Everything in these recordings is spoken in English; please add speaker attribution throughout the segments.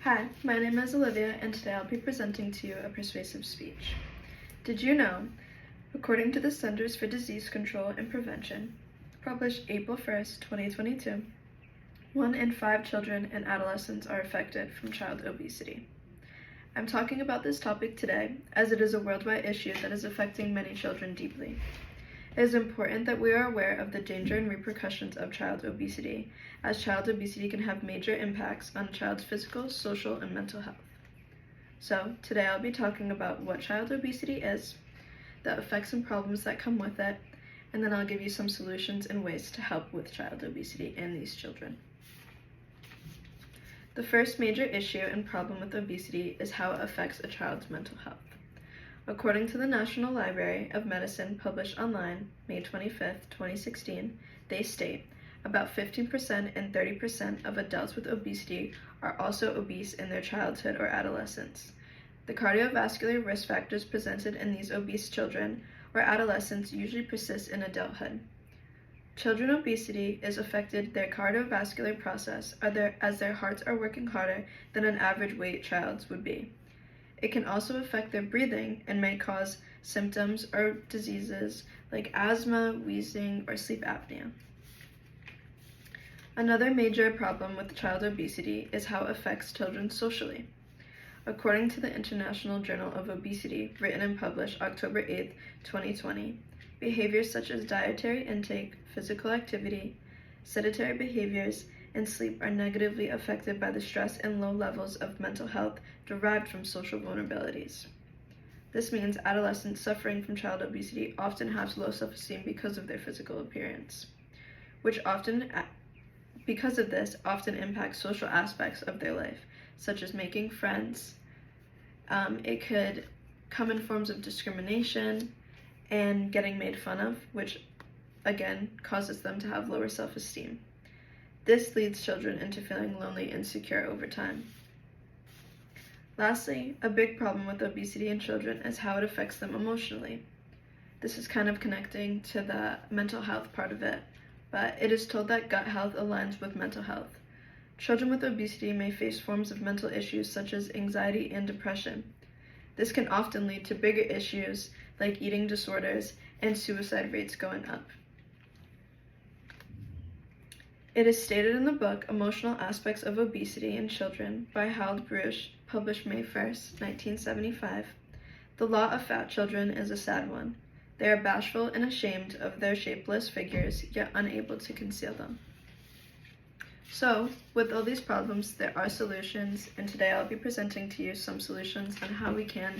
Speaker 1: Hi, my name is Olivia, and today I'll be presenting to you a persuasive speech. Did you know, according to the Centers for Disease Control and Prevention, published April 1st, 2022, 1 in 5 children and adolescents are affected from child obesity. I'm talking about this topic today as it is a worldwide issue that is affecting many children deeply. It is important that we are aware of the danger and repercussions of child obesity, as child obesity can have major impacts on a child's physical, social, and mental health. So, today I'll be talking about what child obesity is, the effects and problems that come with it, and then I'll give you some solutions and ways to help with child obesity in these children. The first major issue and problem with obesity is how it affects a child's mental health. According to the National Library of Medicine published online, May 25, 2016, they state about 15% and 30% of adults with obesity are also obese in their childhood or adolescence. The cardiovascular risk factors presented in these obese children or adolescents usually persist in adulthood. Children's obesity is affected their cardiovascular process as their hearts are working harder than an average weight child's would be. It can also affect their breathing and may cause symptoms or diseases like asthma, wheezing, or sleep apnea. Another major problem with child obesity is how it affects children socially. According to the International Journal of Obesity, written and published October 8, 2020, behaviors such as dietary intake, physical activity, sedentary behaviors, and sleep are negatively affected by the stress and low levels of mental health derived from social vulnerabilities. This means adolescents suffering from child obesity often have low self-esteem because of their physical appearance, which because of this often impacts social aspects of their life, such as making friends. It could come in forms of discrimination and getting made fun of, which again causes them to have lower self-esteem. This leads children into feeling lonely and insecure over time. Lastly, a big problem with obesity in children is how it affects them emotionally. This is kind of connecting to the mental health part of it, but it is told that gut health aligns with mental health. Children with obesity may face forms of mental issues such as anxiety and depression. This can often lead to bigger issues like eating disorders and suicide rates going up. It is stated in the book Emotional Aspects of Obesity in Children by Harold Bruch, published May 1, 1975. The lot of fat children is a sad one. They are bashful and ashamed of their shapeless figures, yet unable to conceal them. So, with all these problems, there are solutions, and today I'll be presenting to you some solutions on how we can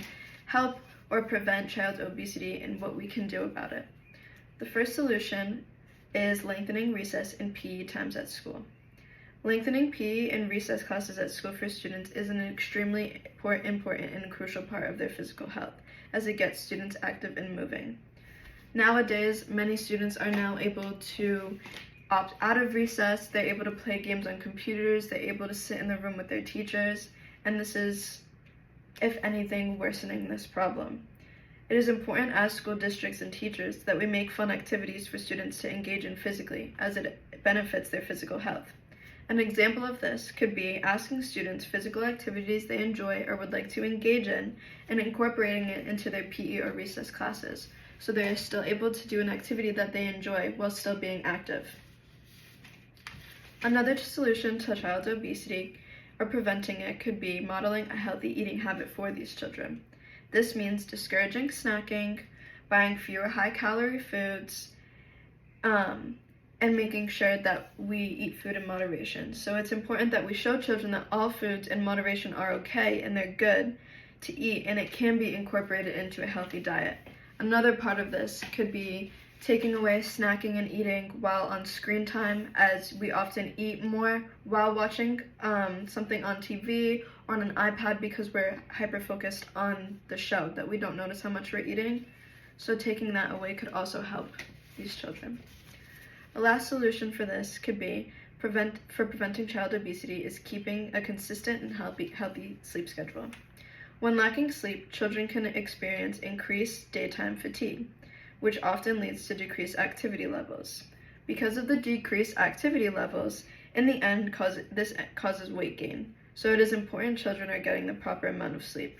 Speaker 1: help or prevent child obesity and what we can do about it. The first solution is lengthening recess and PE times at school. Lengthening PE and recess classes at school for students is an extremely important and crucial part of their physical health, as it gets students active and moving. Nowadays, many students are now able to opt out of recess. They're able to play games on computers, they're able to sit in the room with their teachers, and this is, if anything, worsening this problem. It is important as school districts and teachers that we make fun activities for students to engage in physically, as it benefits their physical health. An example of this could be asking students physical activities they enjoy or would like to engage in and incorporating it into their PE or recess classes, so they are still able to do an activity that they enjoy while still being active. Another solution to child obesity or preventing it could be modeling a healthy eating habit for these children. This means discouraging snacking, buying fewer high-calorie foods, and making sure that we eat food in moderation. So it's important that we show children that all foods in moderation are okay and they're good to eat, and it can be incorporated into a healthy diet. Another part of this could be taking away snacking and eating while on screen time, as we often eat more while watching something on TV or on an iPad because we're hyper-focused on the show that we don't notice how much we're eating. So taking that away could also help these children. A last solution for this could be preventing child obesity is keeping a consistent and healthy sleep schedule. When lacking sleep, children can experience increased daytime fatigue, which often leads to decreased activity levels. Because of the decreased activity levels, in the end, this causes weight gain. so it is important children are getting the proper amount of sleep.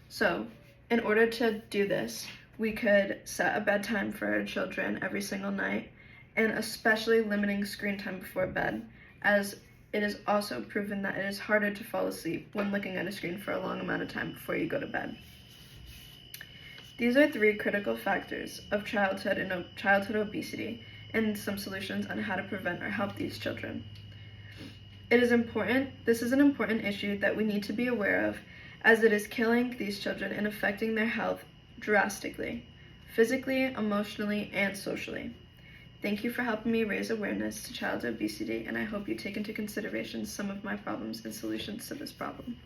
Speaker 1: So, in order to do this, we could set a bedtime for our children every single night, and especially limiting screen time before bed, as it is also proven that it is harder to fall asleep when looking at a screen for a long amount of time before you go to bed. These are 3 critical factors of childhood and childhood obesity, and some solutions on how to prevent or help these children. This is an important issue that we need to be aware of, as it is killing these children and affecting their health drastically, physically, emotionally, and socially. Thank you for helping me raise awareness to child obesity, and I hope you take into consideration some of my problems and solutions to this problem.